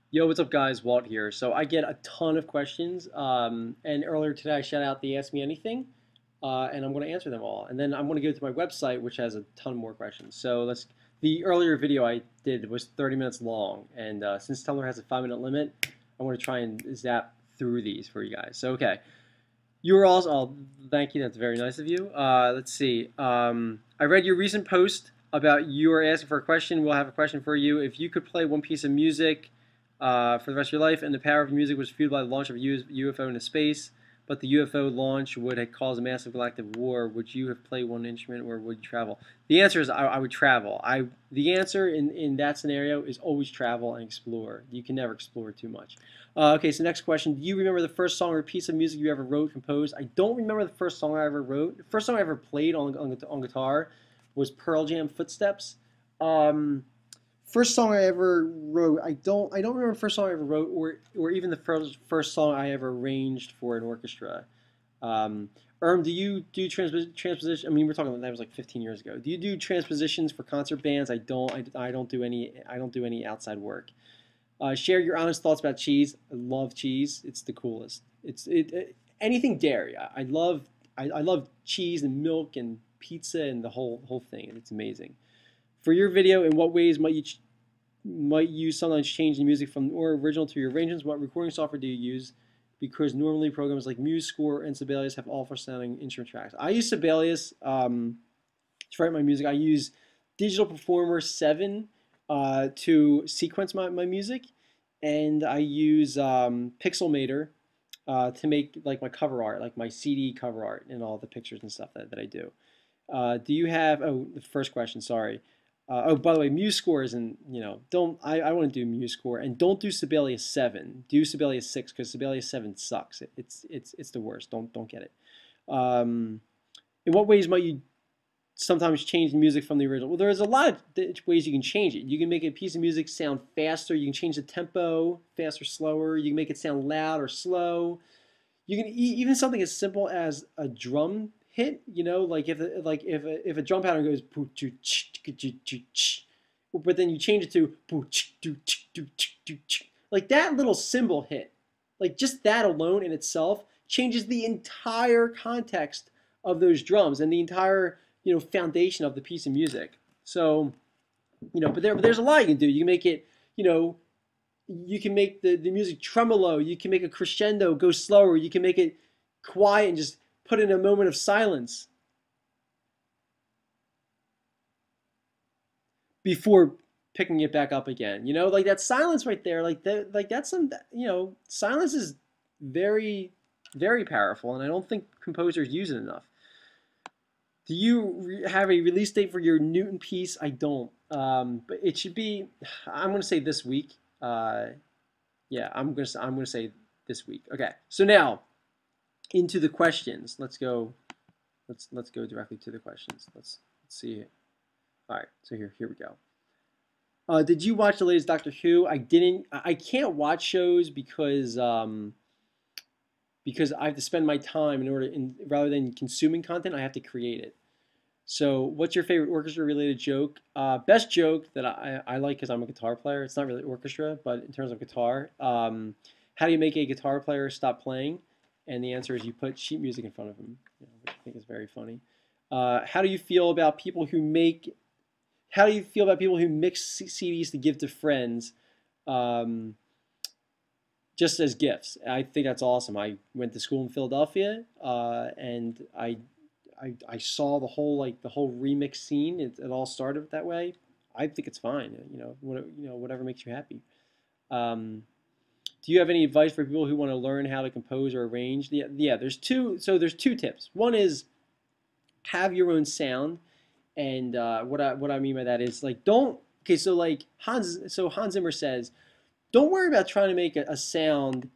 Yo, what's up, guys? Walt here. So I get a ton of questions, and earlier today I shout out the Ask Me Anything, and I'm going to answer them all. And then I'm going to go to my website, which has a ton more questions. So let's. The earlier video I did was 30 minutes long, and since Tumblr has a 5-minute limit, I'm going to try and zap through these for you guys. So okay, URLs. Thank you. That's very nice of you. Let's see. I read your recent post about you are asking for a question. We'll have a question for you. If you could play one piece of music for the rest of your life, and the power of music was fueled by the launch of a UFO into space, but the UFO launch would have caused a massive galactic war. Would you have played one instrument, or would you travel? The answer is I would travel. The answer in that scenario is always travel and explore. You can never explore too much. Okay, so next question. Do you remember the first song or piece of music you ever wrote, composed? I don't remember the first song I ever wrote. The first song I ever played on guitar was Pearl Jam Footsteps. First song I ever wrote, I don't remember the first song I ever wrote, or even the first song I ever arranged for an orchestra. Do you do transposition? I mean, we're talking about that was like 15 years ago. Do you do transpositions for concert bands? I don't. I don't do any. I don't do any outside work. Share your honest thoughts about cheese. I love cheese. It's the coolest. Anything dairy. I love cheese and milk and pizza and the whole thing. It's amazing. For your video, in what ways might you sometimes change the music from or original to your arrangements? What recording software do you use? Because normally programs like MuseScore and Sibelius have awful sounding instrument tracks. I use Sibelius to write my music. I use Digital Performer 7 to sequence my music, and I use Pixelmator to make like my cover art, like my CD cover art, and all the pictures and stuff that I do. Do you have? Oh, the first question. Sorry. Oh, by the way, MuseScore isn't, don't, I want to do MuseScore, and don't do Sibelius 7. Do Sibelius 6, because Sibelius 7 sucks. It's the worst. Don't get it. In what ways might you sometimes change the music from the original? Well, there's a lot of ways you can change it. You can make a piece of music sound faster. You can change the tempo, faster, slower. You can make it sound loud or slow. You can even something as simple as a drum hit, like if a drum pattern goes but then you change it to like that little cymbal hit, like just that alone in itself changes the entire context of those drums and the entire foundation of the piece of music. So but there's a lot you can do. You can make it, you can make the music tremolo. You can make a crescendo go slower. You can make it quiet and just put in a moment of silence before picking it back up again. Like that silence right there, that's some, silence is very, very powerful, and I don't think composers use it enough. Do you have a release date for your Newton piece? I don't, but it should be. I'm going to say this week. Yeah, I'm gonna say this week. Okay, so now into the questions. Let's go directly to the questions. Let's see. All right, so here we go. Did you watch the latest Doctor Who? I didn't. I can't watch shows because I have to spend my time rather than consuming content, I have to create it. So, what's your favorite orchestra-related joke? Best joke that I like, because I'm a guitar player. It's not really orchestra, but in terms of guitar, how do you make a guitar player stop playing? And the answer is you put sheet music in front of them, which I think is very funny. How do you feel about people who mix CDs to give to friends, just as gifts? I think that's awesome. I went to school in Philadelphia, and I saw the whole remix scene. It all started that way. I think it's fine. Whatever makes you happy. Do you have any advice for people who want to learn how to compose or arrange? Yeah. There's two. So there's two tips. One is have your own sound, and what I mean by that is like don't. Okay, so like Hans Zimmer says, don't worry about trying to make a sound.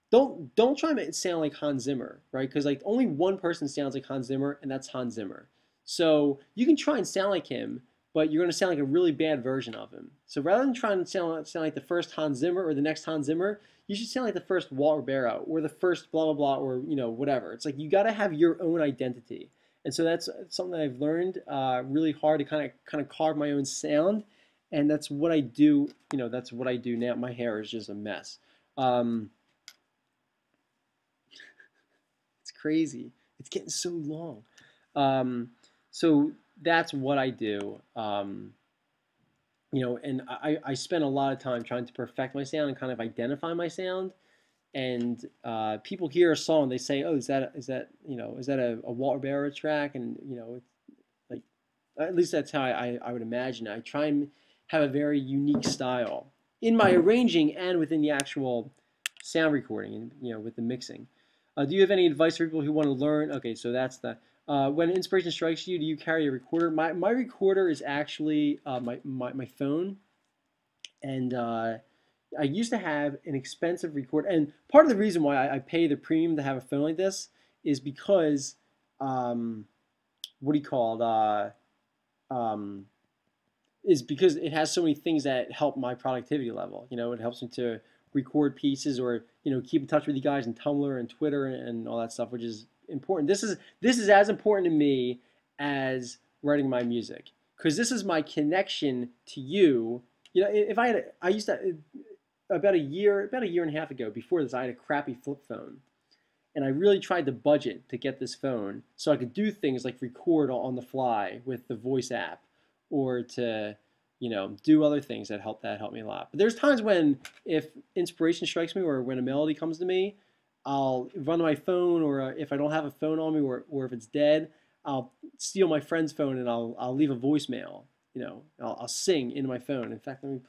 Don't try to make it sound like Hans Zimmer, right? Because like only one person sounds like Hans Zimmer, and that's Hans Zimmer. So you can try and sound like him, but you're going to sound like a really bad version of him. So rather than trying to sound like the first Hans Zimmer or the next Hans Zimmer, you should sound like the first Walt Ribeiro or the first blah blah blah, or whatever. It's like you got to have your own identity, and so that's something that I've learned really hard to kind of carve my own sound. and that's what I do. You know, that's what I do now. My hair is just a mess. Um, it's crazy. It's getting so long. Um, so that's what I do. You know, and I spend a lot of time trying to perfect my sound and kind of identify my sound. And people hear a song, they say, "Oh, is that you know is that a Walt Ribeiro track?" And you know, it's like at least that's how I would imagine it. I try and have a very unique style in my arranging and within the actual sound recording, and you know, with the mixing. Do you have any advice for people who want to learn? Okay, so that's the when inspiration strikes you, do you carry a recorder? My recorder is actually my phone, and I used to have an expensive recorder, and part of the reason why I pay the premium to have a phone like this is because um, what do you call it? Um, is because it has so many things that help my productivity level. You know, it helps me to record pieces or you know keep in touch with you guys on Tumblr and Twitter and all that stuff, which is important. This is as important to me as writing my music because this is my connection to you. You know, if I had, I used to about a year and a half ago. Before this, I had a crappy flip phone, and I really tried to budget to get this phone so I could do things like record on the fly with the voice app, or to, you know, do other things that help me a lot. But there's times when if inspiration strikes me or when a melody comes to me, I'll run to my phone, or if I don't have a phone on me, or if it's dead, I'll steal my friend's phone and I'll leave a voicemail. You know, I'll sing into my phone. In fact, let me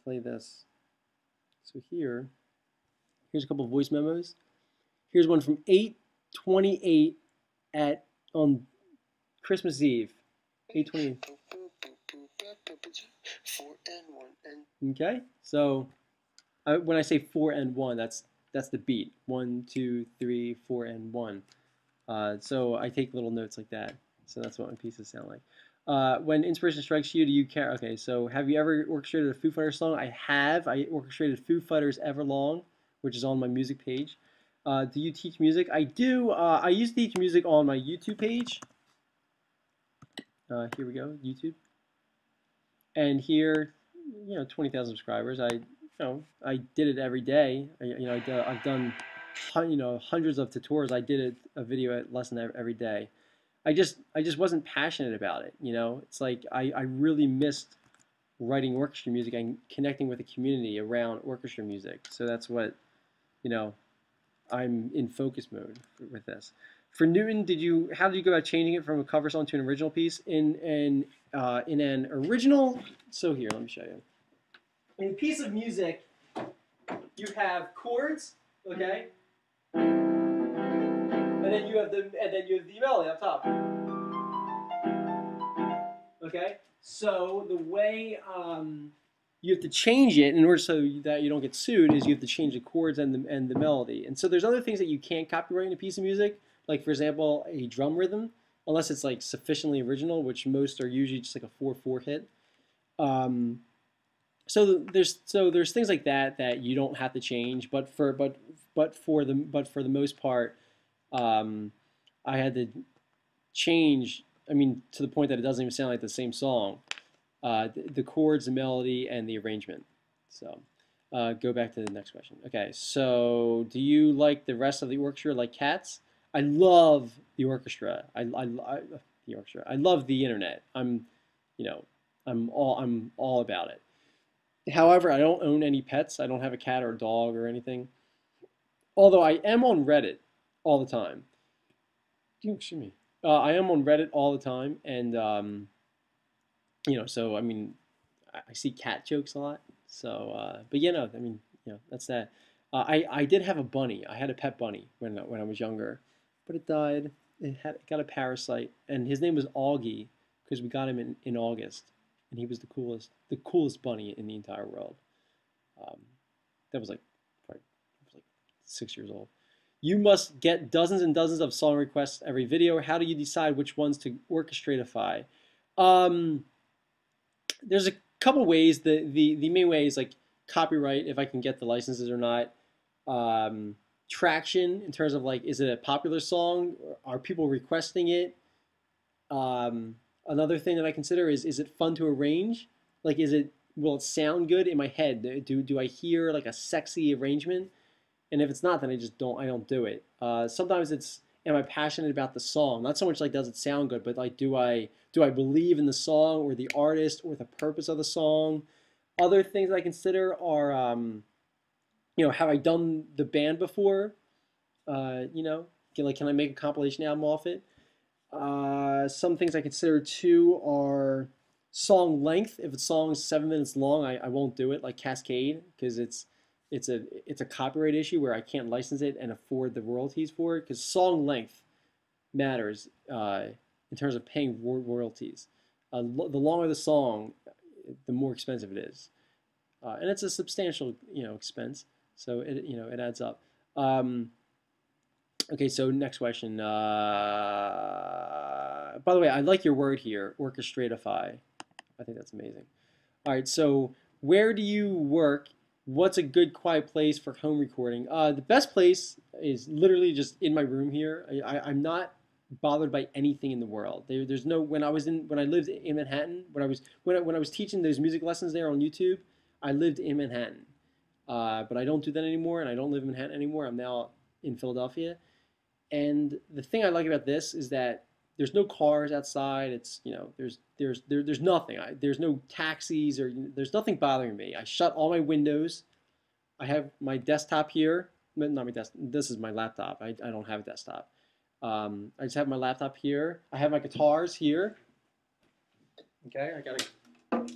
play this. So here's a couple of voice memos. Here's one from 8:28 at on Christmas Eve. 8:28. Okay, so when I say 4 and 1, that's the beat. 1, 2, 3, 4, and 1. So I take little notes like that. So that's what my pieces sound like. When inspiration strikes you, do you care? Okay, so have you ever orchestrated a Foo Fighters song? I have. I orchestrated Foo Fighters Everlong, which is on my music page. Do you teach music? I do. I used to teach music on my YouTube page. Here we go, YouTube. And here, you know, 20,000 subscribers. I did it every day. I've done, you know, hundreds of tutorials. I did a video lesson every day. I just wasn't passionate about it. You know, it's like I really missed writing orchestra music and connecting with the community around orchestra music. So that's what, you know, I'm in focus mode with this. For Newton, how did you go about changing it from a cover song to an original piece? In an original, so here, let me show you. In a piece of music, you have chords, okay, and then you have the melody up top. Okay, so the way you have to change it in order so that you don't get sued is you have to change the chords and the melody. And so there's other things that you can't copyright in a piece of music, like for example a drum rhythm, unless it's like sufficiently original, which most are usually just like a 4/4 hit. So there's things like that you don't have to change, but for the most part, I had to change. I mean, to the point that it doesn't even sound like the same song. The chords, the melody, and the arrangement. So go back to the next question. Okay, so do you like the rest of the orchestra like cats? I love the orchestra. The orchestra. I love the internet. You know, I'm all about it. However, I don't own any pets. I don't have a cat or a dog or anything. Although I am on Reddit all the time. Excuse me. I am on Reddit all the time, and you know, so I mean, I see cat jokes a lot. So, but you know, I mean, you know, that's that. I did have a bunny. I had a pet bunny when I was younger, but it died. It got a parasite, and his name was Augie because we got him in August, and he was the coolest bunny in the entire world. Um, that was like probably I was like 6 years old. You must get dozens and dozens of song requests every video. How do you decide which ones to orchestratify? There's a couple ways. The main way is like copyright, if I can get the licenses or not. Traction, in terms of like, is it a popular song? Are people requesting it? Another thing that I consider is it fun to arrange? Like, will it sound good in my head? Do I hear like a sexy arrangement? And if it's not, then I don't do it. Sometimes it's, am I passionate about the song? Not so much like does it sound good, but like do I believe in the song or the artist or the purpose of the song? Other things I consider are, have I done the band before? Can I make a compilation album off it? Some things I consider too are song length. If a song is 7 minutes long, I won't do it, like Cascade, because it's a copyright issue where I can't license it and afford the royalties for it, because song length matters in terms of paying royalties. The longer the song, the more expensive it is, and it's a substantial expense, so it adds up. Okay, so next question. By the way, I like your word here, orchestratify. I think that's amazing. All right, so where do you work? What's a good quiet place for home recording? The best place is literally just in my room here. I'm not bothered by anything in the world. There's no, when I lived in Manhattan, when I was teaching those music lessons there on YouTube, I lived in Manhattan. But I don't do that anymore, and I don't live in Manhattan anymore. I'm now in Philadelphia. And the thing I like about this is that there's no cars outside. It's, there's nothing. There's no taxis, or there's nothing bothering me. I shut all my windows. I have my desktop here. Not my desktop. This is my laptop. I don't have a desktop. I just have my laptop here. I have my guitars here. Okay, I gotta do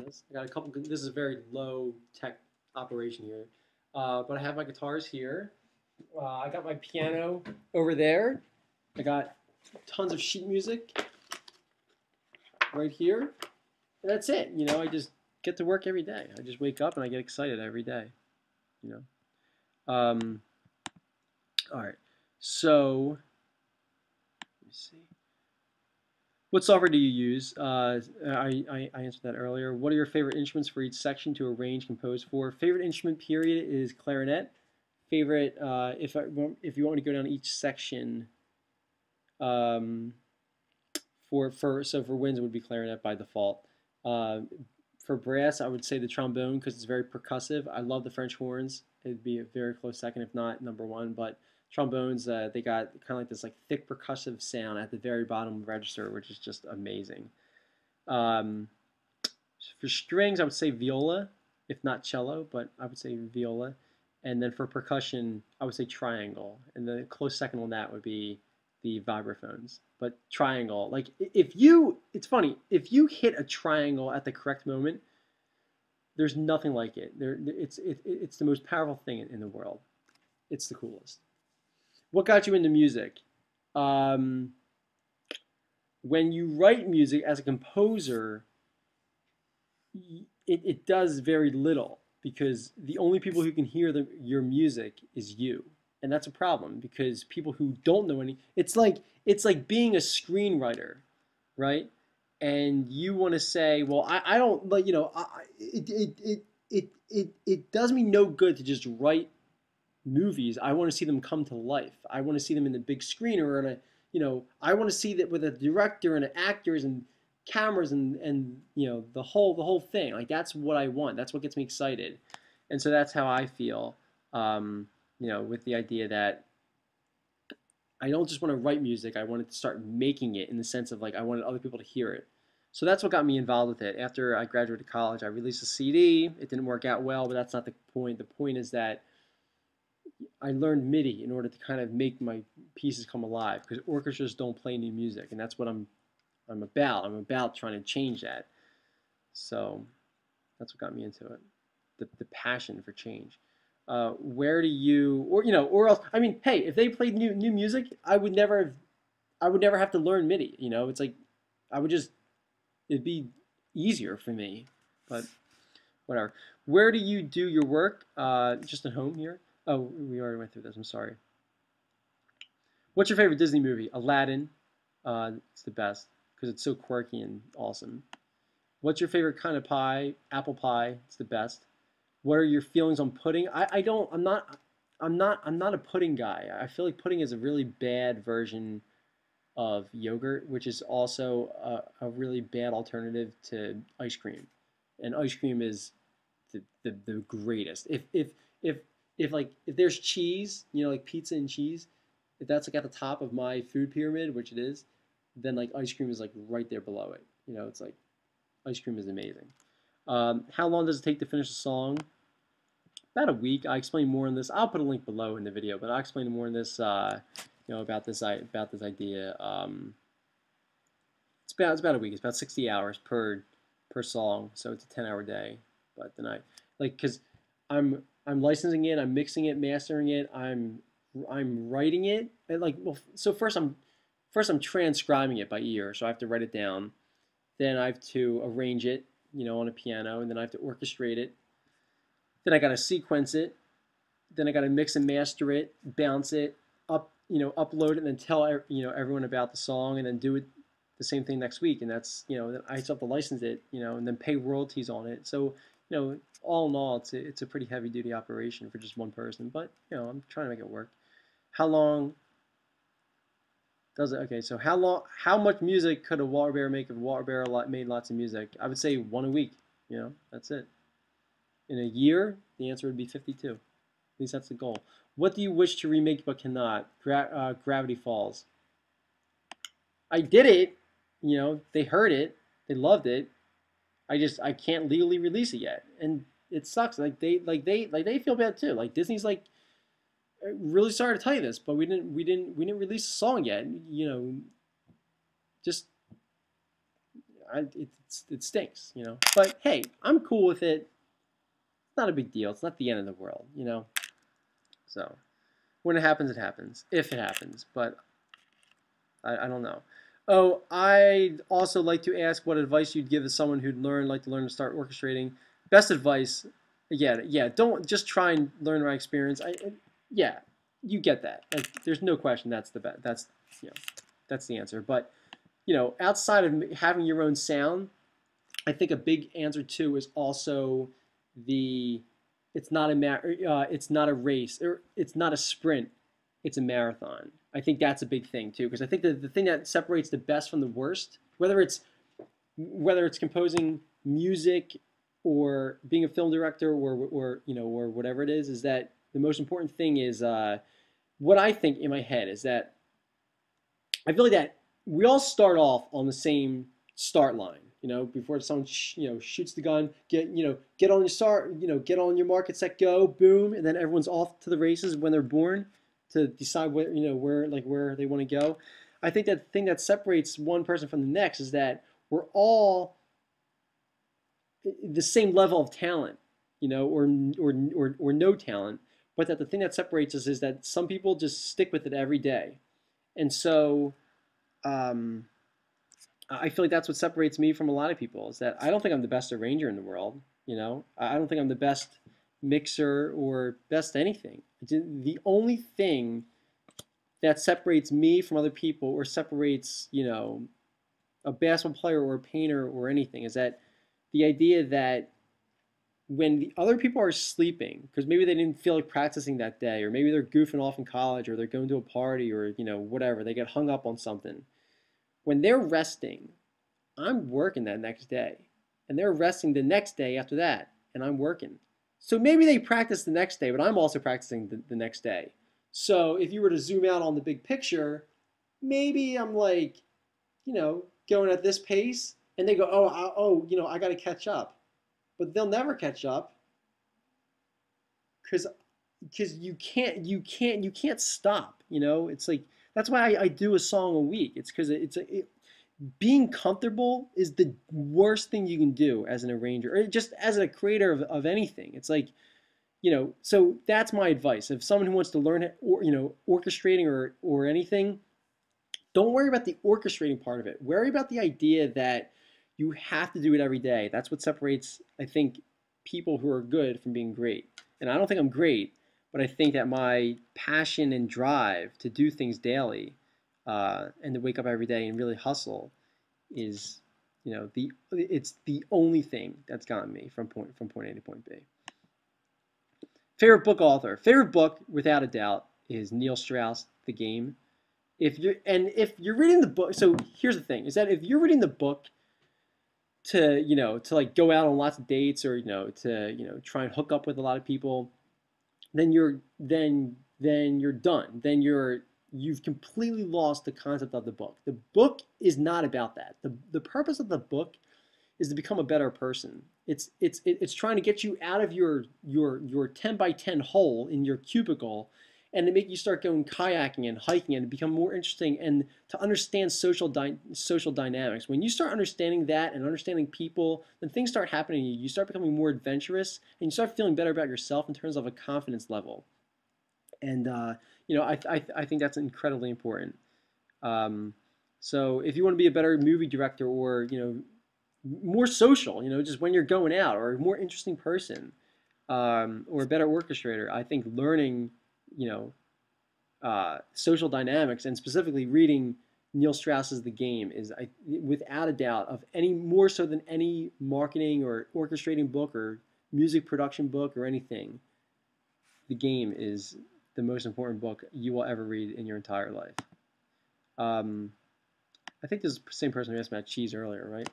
this. I got a couple. This is a very low tech operation here, but I have my guitars here. I got my piano over there. I got tons of sheet music right here. And that's it. I just get to work every day. I just wake up and I get excited every day. All right. So, let me see. What software do you use? I answered that earlier. What are your favorite instruments for each section to arrange, compose for? Favorite instrument period is clarinet. Favorite, if you want me to go down each section, for winds it would be clarinet by default. For brass, I would say the trombone because it's very percussive. I love the French horns. It'd be a very close second, if not number one. But trombones, they got kind of like this thick percussive sound at the very bottom of the register, which is just amazing. For strings, I would say viola, if not cello, but I would say viola. And then for percussion, I would say triangle. And the close second on that would be the vibraphones. But triangle, it's funny, if you hit a triangle at the correct moment, there's nothing like it. It's the most powerful thing in the world. It's the coolest. What got you into music? When you write music as a composer, it does very little, because the only people who can hear your music is you. And that's a problem, because people who don't know it's like being a screenwriter, right? And you want to say, well, I don't, it does me no good to just write movies. I want to see them come to life. I want to see them in the big screen, or I want to see that with a director and actors and cameras and the whole thing. Like, that's what I want. That's what gets me excited. And so that's how I feel, with the idea that I don't just want to write music. I wanted to start making it, in the sense of I wanted other people to hear it. So that's what got me involved with it. After I graduated college, I released a CD. It didn't work out well, but that's not the point. The point is that I learned MIDI in order to kind of make my pieces come alive, because orchestras don't play new music, and that's what I'm about. I'm about trying to change that. So that's what got me into it. The passion for change. Where do you, or else, I mean, hey, if they played new music, I would never have to learn MIDI. It's like it'd be easier for me. But whatever. Where do you do your work? Just at home here. Oh, we already went through this. I'm sorry. What's your favorite Disney movie? Aladdin. It's the best because it's so quirky and awesome. What's your favorite kind of pie? Apple pie. It's the best. What are your feelings on pudding? I'm not a pudding guy. I feel like pudding is a really bad version of yogurt, which is also a really bad alternative to ice cream. And ice cream is the greatest. If there's cheese, like pizza and cheese, if that's like at the top of my food pyramid, which it is, then like ice cream is like right there below it. It's like ice cream is amazing. How long does it take to finish a song? About a week. I explain more in this. I'll put a link below in the video, but I'll explain more in this. About this idea. It's about a week. It's about 60 hours per song, so it's a 10-hour day. But then because I'm licensing it, I'm mixing it, mastering it, I'm writing it. And so first I'm transcribing it by ear, so I have to write it down. Then I have to arrange it, on a piano, and then I have to orchestrate it. Then I got to sequence it. Then I got to mix and master it, bounce it, upload it, and then tell everyone about the song, and then do it the same thing next week. And that's then I still have to license it, and then pay royalties on it. So all in all, it's a pretty heavy duty operation for just one person. But I'm trying to make it work. How long does it? Okay, so how much music could a Walt Ribeiro make if Walt Ribeiro made lots of music? I would say one a week. That's it. In a year, the answer would be 52. At least that's the goal. What do you wish to remake but cannot? Gravity Falls. I did it. They heard it. They loved it. I can't legally release it yet, and it sucks. They feel bad too. Like Disney's like, really sorry to tell you this, but we didn't release a song yet. It stinks. But hey, I'm cool with it. It's not a big deal. It's not the end of the world. So when it happens, it happens. If it happens, but I don't know. Oh, I'd also like to ask what advice you'd give to someone who'd like to learn to start orchestrating. Best advice, yeah. Don't just try and learn by experience. Yeah, you get that. There's no question that's the best. That's the answer. But outside of having your own sound, I think a big answer too is also it's not a race, or it's not a sprint, it's a marathon. I think that's a big thing too, because I think that the thing that separates the best from the worst, whether it's composing music or being a film director or whatever it is that the most important thing is what I think in my head is that I feel like that we all start off on the same start line. Before someone shoots the gun, get on your start, get on your market, set, go, boom, and then everyone's off to the races when they're born to decide where they want to go. I think that the thing that separates one person from the next is that we're all the same level of talent, or no talent, but that the thing that separates us is that some people just stick with it every day, and so. I feel like that's what separates me from a lot of people, is that I don't think I'm the best arranger in the world. I don't think I'm the best mixer or best anything. The only thing that separates me from other people, or separates a basketball player or a painter or anything, is that the idea that when the other people are sleeping, because maybe they didn't feel like practicing that day, or maybe they're goofing off in college, or they're going to a party, or whatever, they get hung up on something. When they're resting, I'm working that next day. And they're resting the next day after that, and I'm working. So maybe they practice the next day, but I'm also practicing the next day. So if you were to zoom out on the big picture, maybe I'm like, going at this pace, and they go, I got to catch up. But they'll never catch up because you can't stop. It's like, that's why I do a song a week. It's because being comfortable is the worst thing you can do as an arranger, or just as a creator of anything. It's like, so that's my advice. If someone who wants to learn orchestrating or anything, don't worry about the orchestrating part of it. Worry about the idea that you have to do it every day. That's what separates, I think, people who are good from being great. And I don't think I'm great, but I think that my passion and drive to do things daily, and to wake up every day and really hustle, is, it's the only thing that's gotten me from point A to point B. Favorite book author. Favorite book, without a doubt, is Neil Strauss, The Game. if you're reading the book, so here's the thing: is that if you're reading the book to to like go out on lots of dates or to try and hook up with a lot of people, then you're done. Then you've completely lost the concept of the book. The book is not about that. The purpose of the book is to become a better person. It's trying to get you out of your 10 by 10 hole in your cubicle and to make you start going kayaking and hiking and become more interesting and to understand social dynamics. When you start understanding that and understanding people, then things start happening to you. You start becoming more adventurous and you start feeling better about yourself in terms of a confidence level. And I think that's incredibly important. So if you want to be a better movie director or more social, just when you're going out, or a more interesting person, or a better orchestrator, I think learning social dynamics and specifically reading Neil Strauss's The Game is, without a doubt, of any more so than any marketing or orchestrating book or music production book or anything. The Game is the most important book you will ever read in your entire life. I think this is the same person who asked about cheese earlier, right?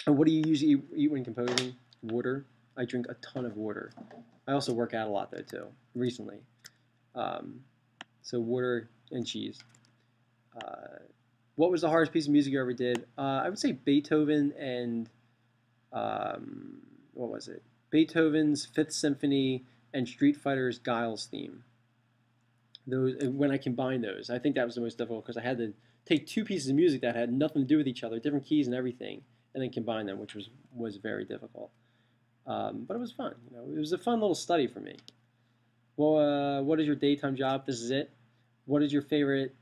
And what do you usually eat when composing? Water. I drink a ton of water. I also work out a lot though too, recently. So water and cheese. What was the hardest piece of music you ever did? I would say Beethoven and what was it? Beethoven's Fifth Symphony and Street Fighter's Guile's theme. Those, when I combined those, I think that was the most difficult because I had to take two pieces of music that had nothing to do with each other, different keys and everything, and then combine them, which was very difficult. But it was fun. It was a fun little study for me. Well, what is your daytime job? This is it. What is your favorite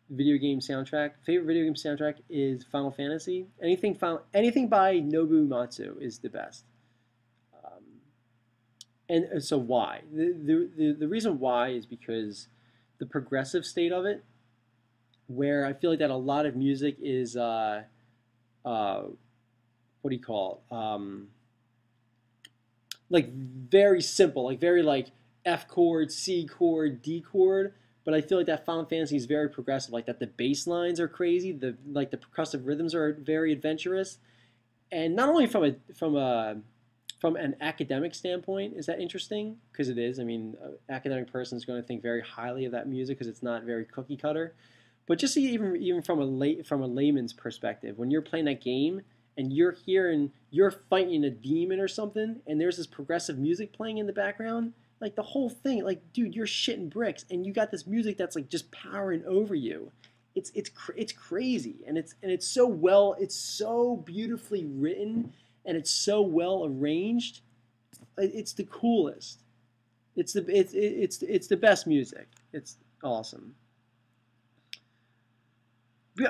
video game soundtrack? Favorite video game soundtrack is Final Fantasy. Anything by Nobuo Uematsu is the best. And so why? The reason why is because the progressive state of it, where I feel like that a lot of music is what do you call it? Like very simple, like very like F chord, C chord, D chord. But I feel like that Final Fantasy is very progressive, like that the bass lines are crazy, the percussive rhythms are very adventurous, and not only from an academic standpoint, is that interesting? Because it is. I mean, an academic person is going to think very highly of that music because it's not very cookie cutter. But just even from a layman's perspective, when you're playing that game and you're fighting a demon or something, and there's this progressive music playing in the background, like the whole thing, like dude, you're shitting bricks, and you got this music that's like just powering over you. It's crazy, and it's so beautifully written. And it's so well arranged. It's the coolest. It's the best music. It's awesome.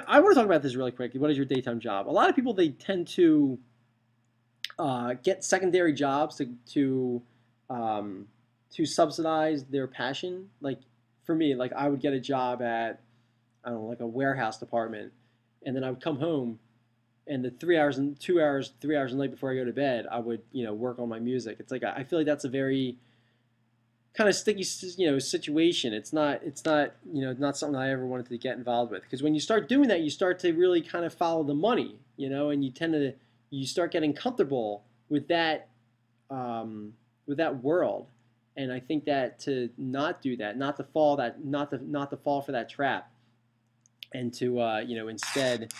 I want to talk about this really quick. What is your daytime job? A lot of people, they tend to get secondary jobs to subsidize their passion. Like for me, like I would get a job at, I don't know, like a warehouse department, and then I would come home. And the 3 hours and 3 hours a night before I go to bed, I would work on my music. It's like I feel like that's a very kind of sticky situation. It's not not something I ever wanted to get involved with, because when you start doing that, you start to really kind of follow the money, and you start getting comfortable with that world. And I think that to not do that, not to fall for that trap, and to instead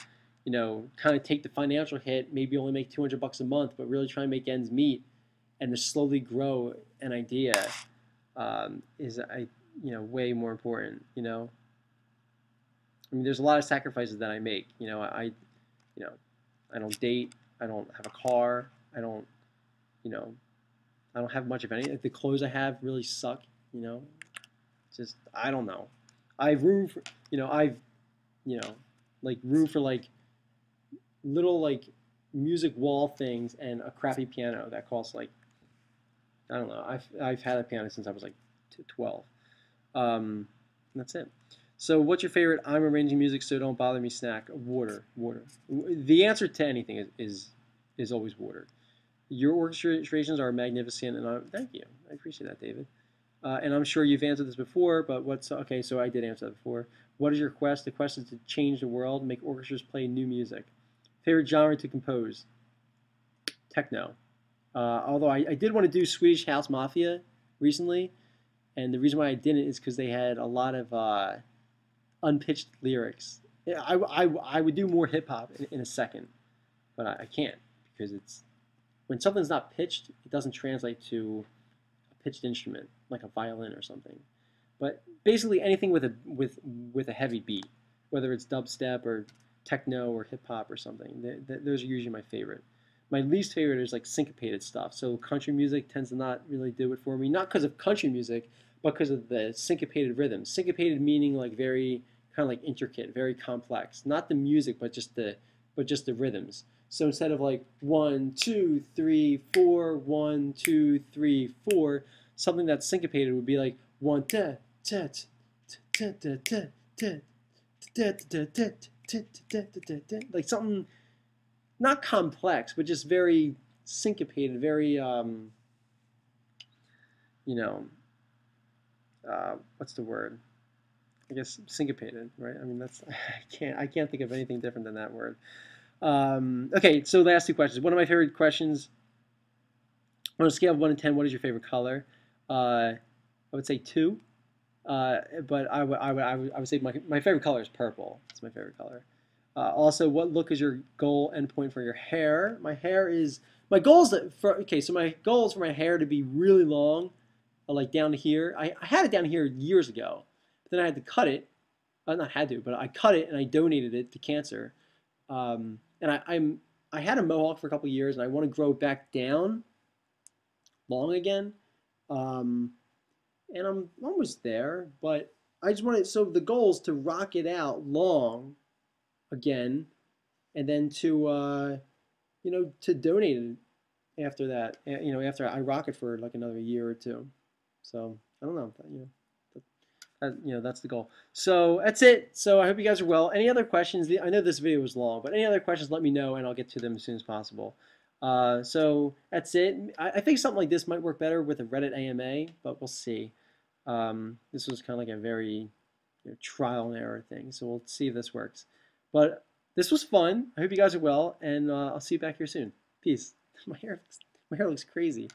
kind of take the financial hit, maybe only make $200 a month, but really try and make ends meet, and to slowly grow an idea is way more important. I mean, there's a lot of sacrifices that I make. I don't date. I don't have a car. I don't have much of anything. The clothes I have really suck. Just I don't know. I have room for like room for like little like music wall things and a crappy piano that costs like, I don't know. I've had a piano since I was like 12. That's it. So what's your favorite I'm arranging music so don't bother me snack? Water. The answer to anything is always water. Your orchestrations are magnificent, and thank you. I appreciate that, David. And I'm sure you've answered this before, but okay, so I did answer that before. What is your quest? The quest is to change the world, make orchestras play new music. Favorite genre to compose? Techno. Although I did want to do Swedish House Mafia recently, and the reason why I didn't is because they had a lot of unpitched lyrics. Yeah, I would do more hip hop in a second, but I can't because it's when something's not pitched, it doesn't translate to a pitched instrument like a violin or something. But basically anything with a heavy beat, whether it's dubstep or techno or hip hop or something, those are usually my favorite. My least favorite is like syncopated stuff. So country music tends to not really do it for me, not because of country music, but because of the syncopated rhythms. Syncopated meaning like very kind of like intricate, very complex. Not the music, but just the rhythms. So instead of like 1, 2, 3, 4, 1, 2, 3, 4, something that's syncopated would be like 1 ta ta ta ta ta ta ta ta ta ta, like something not complex, but just very syncopated, very you know, what's the word? I guess syncopated, right? I mean, that's I can't think of anything different than that word. Okay, so last 2 questions. One of my favorite questions, on a scale of 1 to 10, what is your favorite color? I would say 2, but I would say my favorite color is purple. It's my favorite color. Also, what look is your goal endpoint for your hair? My goal is so my goal is for my hair to be really long, like down to here. I had it down here years ago, but then I had to cut it. Not had to, but I cut it and I donated it to cancer. And I had a mohawk for a couple of years, and I want to grow back down long again. And I'm almost there, but I just want to. So the goal is to rock it out long again, and then to to donate it after that. After I rock it for like another year or 2. So I don't know. That's the goal. So that's it. So I hope you guys are well. Any other questions? I know this video was long, but any other questions, let me know, and I'll get to them as soon as possible. So that's it. I think something like this might work better with a Reddit AMA, but we'll see. This was kind of like a very trial and error thing, so we'll see if this works. But this was fun. I hope you guys are well, and I'll see you back here soon. Peace. My hair looks crazy.